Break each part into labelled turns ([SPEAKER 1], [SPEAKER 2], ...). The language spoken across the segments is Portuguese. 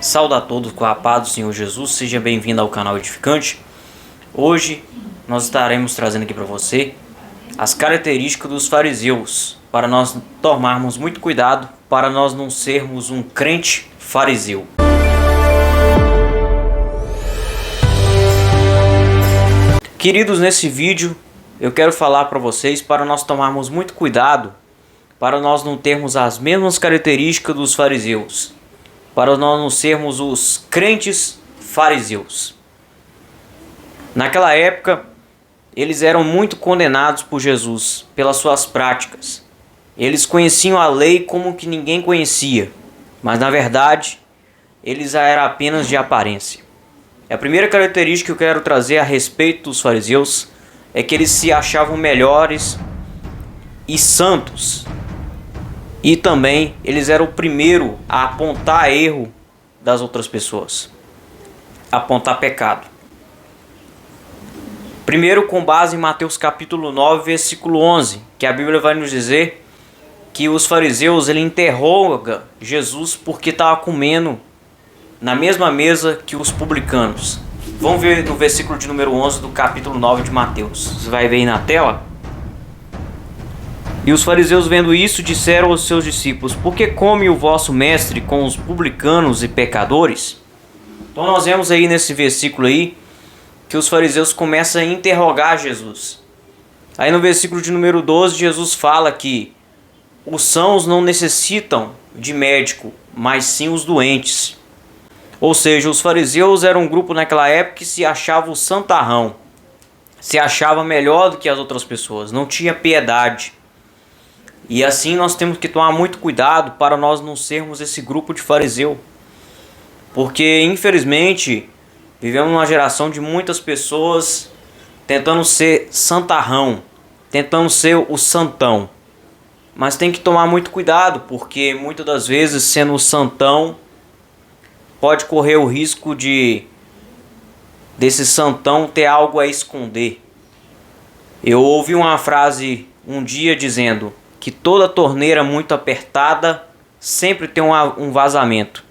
[SPEAKER 1] Saúdo a todos com a paz do Senhor Jesus, seja bem-vindo ao canal Edificante. Hoje nós estaremos trazendo aqui para você as características dos fariseus, para nós tomarmos muito cuidado, para nós não sermos um crente fariseu. Queridos, nesse vídeo eu quero falar para vocês para nós tomarmos muito cuidado, para nós não termos as mesmas características dos fariseus, para nós não sermos os crentes fariseus. Naquela época, eles eram muito condenados por Jesus pelas suas práticas. Eles conheciam a lei como que ninguém conhecia, mas na verdade, eles eram apenas de aparência. A primeira característica que eu quero trazer a respeito dos fariseus é que eles se achavam melhores e santos. E também eles eram o primeiro a apontar erro das outras pessoas, apontar pecado. Primeiro, com base em Mateus capítulo 9, versículo 11, que a Bíblia vai nos dizer que os fariseus ele interroga Jesus porque estava comendo na mesma mesa que os publicanos. Vamos ver no versículo de número 11 do capítulo 9 de Mateus. Você vai ver aí na tela. E os fariseus, vendo isso, disseram aos seus discípulos: por que come o vosso mestre com os publicanos e pecadores? Então nós vemos aí nesse versículo aí que os fariseus começam a interrogar Jesus. Aí no versículo de número 12, Jesus fala que os sãos não necessitam de médico, mas sim os doentes. Ou seja, os fariseus eram um grupo naquela época que se achava o santarrão, se achava melhor do que as outras pessoas, não tinha piedade. E assim nós temos que tomar muito cuidado para nós não sermos esse grupo de fariseu. Porque infelizmente vivemos numa geração de muitas pessoas tentando ser santarrão, tentando ser o santão. Mas tem que tomar muito cuidado, porque muitas das vezes sendo o santão pode correr o risco desse santão ter algo a esconder. Eu ouvi uma frase um dia dizendo que toda torneira muito apertada sempre tem um vazamento.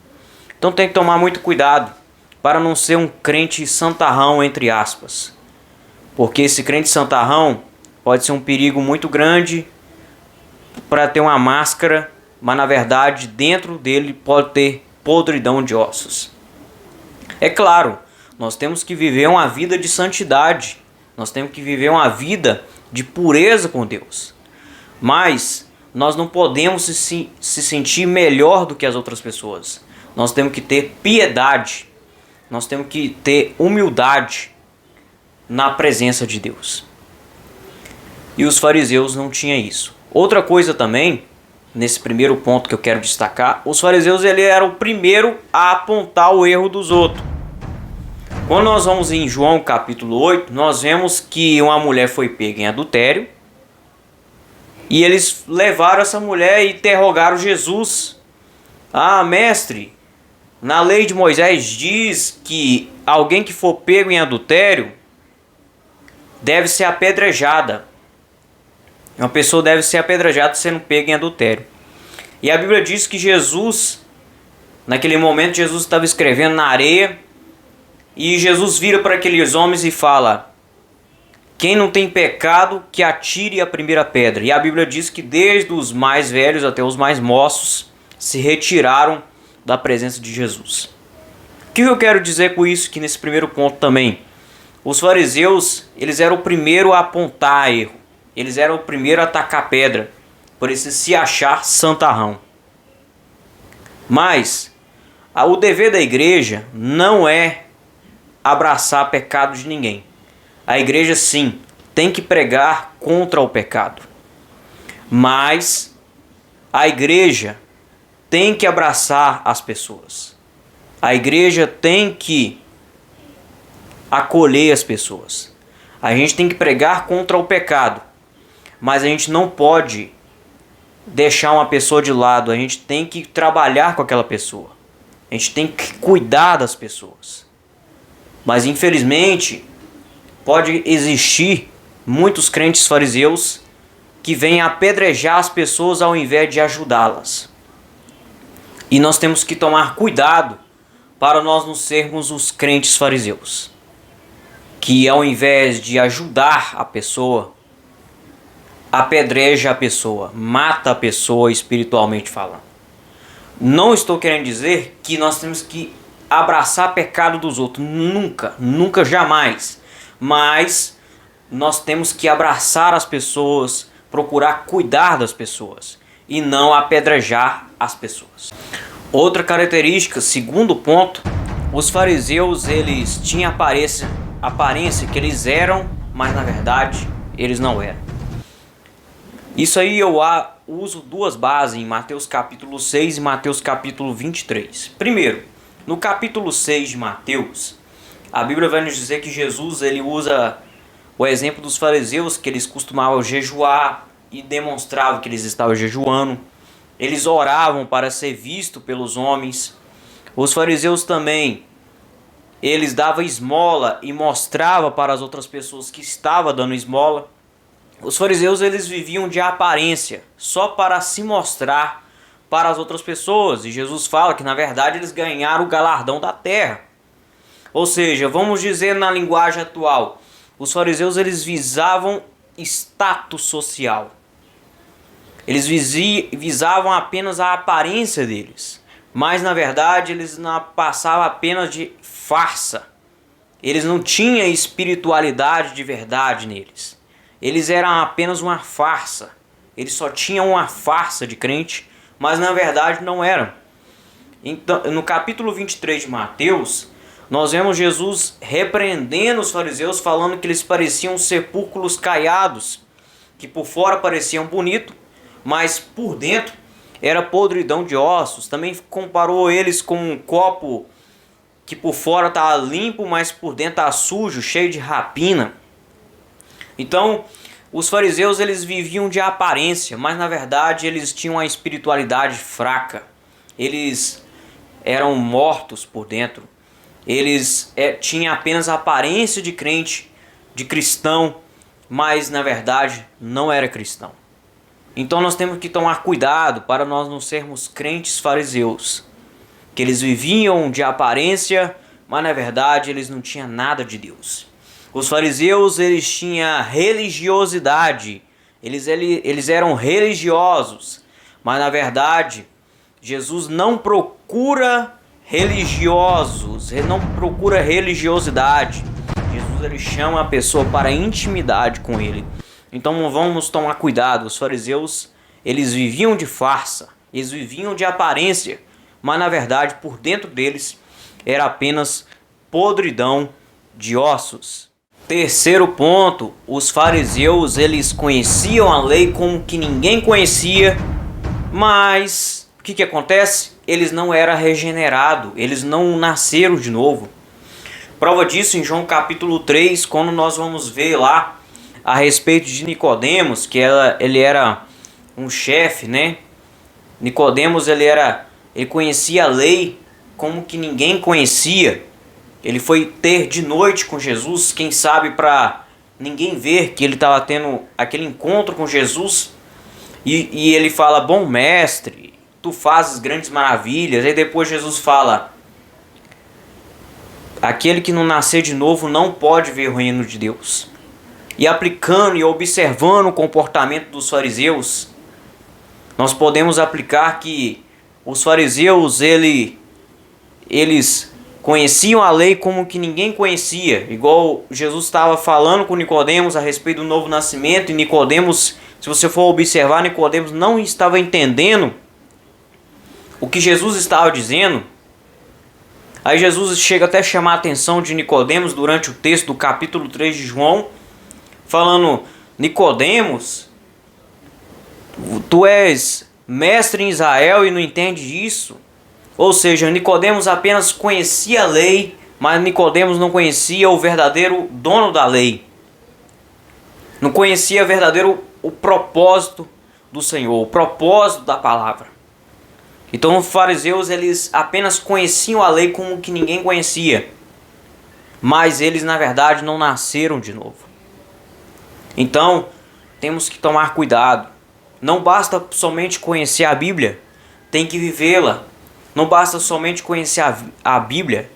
[SPEAKER 1] Então tem que tomar muito cuidado para não ser um crente santarrão, entre aspas. Porque esse crente santarrão pode ser um perigo muito grande para ter uma máscara, mas na verdade dentro dele pode ter podridão de ossos. É claro, nós temos que viver uma vida de santidade. Nós temos que viver uma vida de pureza com Deus. Mas nós não podemos se sentir melhor do que as outras pessoas. Nós temos que ter piedade. Nós temos que ter humildade na presença de Deus. E os fariseus não tinham isso. Outra coisa também, nesse primeiro ponto que eu quero destacar, os fariseus ele eram o primeiro a apontar o erro dos outros. Quando nós vamos em João capítulo 8, nós vemos que uma mulher foi pega em adultério. E eles levaram essa mulher e interrogaram Jesus. Ah, mestre, na lei de Moisés diz que alguém que for pego em adultério deve ser apedrejada. Uma pessoa deve ser apedrejada sendo pega em adultério. E a Bíblia diz que Jesus, naquele momento, Jesus estava escrevendo na areia. E Jesus vira para aqueles homens e fala: quem não tem pecado, que atire a primeira pedra. E a Bíblia diz que desde os mais velhos até os mais moços se retiraram da presença de Jesus. O que eu quero dizer com isso? Que nesse primeiro ponto também, os fariseus, eles eram o primeiro a apontar erro. Eles eram o primeiro a atacar pedra, por isso se achar santarrão. Mas o dever da igreja não é abraçar pecado de ninguém. A igreja sim, tem que pregar contra o pecado. Mas a igreja tem que abraçar as pessoas. A igreja tem que acolher as pessoas. A gente tem que pregar contra o pecado. Mas a gente não pode deixar uma pessoa de lado. A gente tem que trabalhar com aquela pessoa. A gente tem que cuidar das pessoas. Mas infelizmente pode existir muitos crentes fariseus que vêm apedrejar as pessoas ao invés de ajudá-las. E nós temos que tomar cuidado para nós não sermos os crentes fariseus, que ao invés de ajudar a pessoa, apedreja a pessoa, mata a pessoa espiritualmente falando. Não estou querendo dizer que nós temos que abraçar pecado dos outros, nunca, nunca, jamais. Mas nós temos que abraçar as pessoas, procurar cuidar das pessoas e não apedrejar as pessoas. Outra característica, segundo ponto, os fariseus eles tinham aparência que eles eram, mas na verdade eles não eram. Isso aí eu uso duas bases em Mateus capítulo 6 e Mateus capítulo 23. Primeiro, no capítulo 6 de Mateus, a Bíblia vai nos dizer que Jesus ele usa o exemplo dos fariseus, que eles costumavam jejuar e demonstravam que eles estavam jejuando. Eles oravam para ser visto pelos homens. Os fariseus também, eles davam esmola e mostravam para as outras pessoas que estavam dando esmola. Os fariseus eles viviam de aparência, só para se mostrar para as outras pessoas. E Jesus fala que na verdade eles ganharam o galardão da terra. Ou seja, vamos dizer na linguagem atual, os fariseus eles visavam status social. Eles visavam apenas a aparência deles. Mas na verdade eles não passavam apenas de farsa. Eles não tinham espiritualidade de verdade neles. Eles eram apenas uma farsa. Eles só tinham uma farsa de crente, mas na verdade não eram. Então, no capítulo 23 de Mateus, nós vemos Jesus repreendendo os fariseus, falando que eles pareciam sepulcros caiados, que por fora pareciam bonitos, mas por dentro era podridão de ossos. Também comparou eles com um copo que por fora está limpo, mas por dentro está sujo, cheio de rapina. Então, os fariseus eles viviam de aparência, mas na verdade eles tinham uma espiritualidade fraca. Eles eram mortos por dentro. Eles tinham apenas a aparência de crente, de cristão, mas na verdade não era cristão. Então nós temos que tomar cuidado para nós não sermos crentes fariseus, que eles viviam de aparência, mas na verdade eles não tinham nada de Deus. Os fariseus eles tinham religiosidade, eles eram religiosos, mas na verdade Jesus não procura religiosos, ele não procura religiosidade. Jesus ele chama a pessoa para intimidade com ele. Então vamos tomar cuidado. Os fariseus eles viviam de farsa, eles viviam de aparência, mas na verdade por dentro deles era apenas podridão de ossos. Terceiro ponto, os fariseus eles conheciam a lei como que ninguém conhecia, mas o que acontece? Eles não eram regenerados, eles não nasceram de novo. Prova disso em João capítulo 3, quando nós vamos ver lá a respeito de Nicodemos, que ele era um chefe, né? Nicodemos ele conhecia a lei como que ninguém conhecia. Ele foi ter de noite com Jesus, quem sabe para ninguém ver que ele estava tendo aquele encontro com Jesus. E ele fala, bom mestre, tu fazes grandes maravilhas. Aí depois Jesus fala, aquele que não nascer de novo não pode ver o reino de Deus. E aplicando e observando o comportamento dos fariseus, nós podemos aplicar que os fariseus eles conheciam a lei como que ninguém conhecia, igual Jesus estava falando com Nicodemos a respeito do novo nascimento, e Nicodemos, se você for observar, Nicodemos não estava entendendo o que Jesus estava dizendo. Aí Jesus chega até a chamar a atenção de Nicodemos durante o texto do capítulo 3 de João, falando, Nicodemos, tu és mestre em Israel e não entende isso? Ou seja, Nicodemos apenas conhecia a lei, mas Nicodemos não conhecia o verdadeiro dono da lei. Não conhecia o propósito do Senhor, o propósito da palavra. Então os fariseus eles apenas conheciam a lei como que ninguém conhecia, mas eles na verdade não nasceram de novo. Então temos que tomar cuidado. Não basta somente conhecer a Bíblia, tem que vivê-la. Não basta somente conhecer a Bíblia,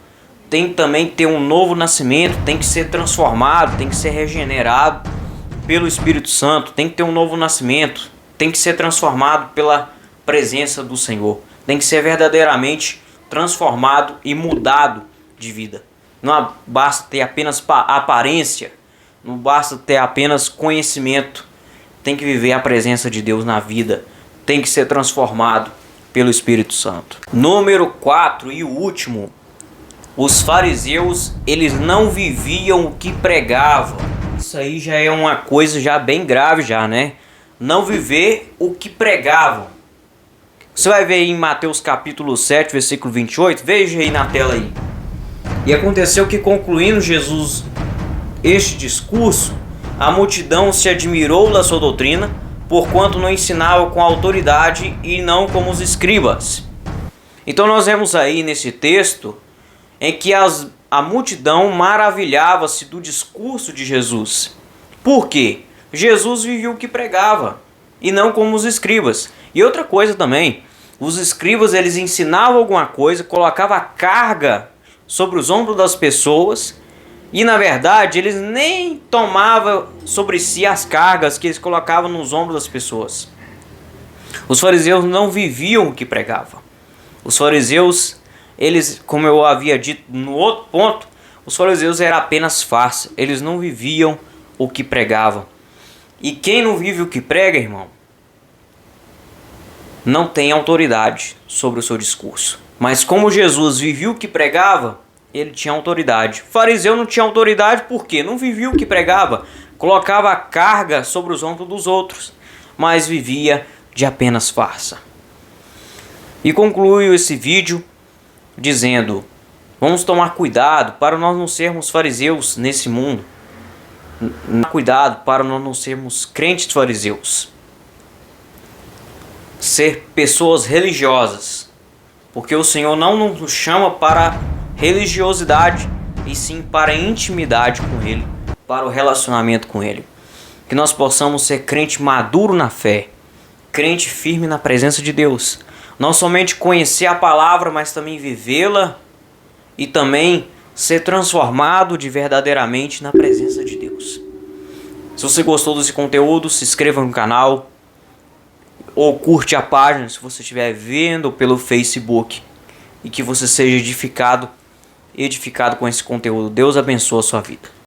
[SPEAKER 1] tem que também ter um novo nascimento, tem que ser transformado, tem que ser regenerado pelo Espírito Santo, tem que ter um novo nascimento, tem que ser transformado pela presença do Senhor, tem que ser verdadeiramente transformado e mudado de vida. Não basta ter apenas aparência, não basta ter apenas conhecimento, tem que viver a presença de Deus na vida, tem que ser transformado pelo Espírito Santo. Número 4 e o último, os fariseus, eles não viviam o que pregavam. Isso aí já é uma coisa já bem grave já, né? Não viver o que pregavam. Você vai ver aí em Mateus capítulo 7, versículo 28, veja aí na tela aí. E aconteceu que, concluindo Jesus este discurso, a multidão se admirou da sua doutrina, porquanto não ensinava com autoridade e não como os escribas. Então nós vemos aí nesse texto em que a multidão maravilhava-se do discurso de Jesus. Por quê? Jesus vivia o que pregava e não como os escribas. E outra coisa também, os escribas, eles ensinavam alguma coisa, colocavam a carga sobre os ombros das pessoas e, na verdade, eles nem tomavam sobre si as cargas que eles colocavam nos ombros das pessoas. Os fariseus não viviam o que pregavam. Os fariseus, eles, como eu havia dito no outro ponto, os fariseus eram apenas farsa. Eles não viviam o que pregavam. E quem não vive o que prega, irmão, não tem autoridade sobre o seu discurso. Mas como Jesus vivia o que pregava, ele tinha autoridade. O fariseu não tinha autoridade porque não vivia o que pregava. Colocava a carga sobre os ombros dos outros, mas vivia de apenas farsa. E concluo esse vídeo dizendo: vamos tomar cuidado para nós não sermos fariseus nesse mundo. Cuidado para nós não sermos crentes fariseus. Ser pessoas religiosas. Porque o Senhor não nos chama para religiosidade, e sim para intimidade com Ele, para o relacionamento com Ele. Que nós possamos ser crente maduro na fé, crente firme na presença de Deus. Não somente conhecer a palavra, mas também vivê-la e também ser transformado de verdadeiramente na presença de Deus. Se você gostou desse conteúdo, se inscreva no canal ou curte a página se você estiver vendo pelo Facebook, e que você seja edificado com esse conteúdo. Deus abençoe a sua vida.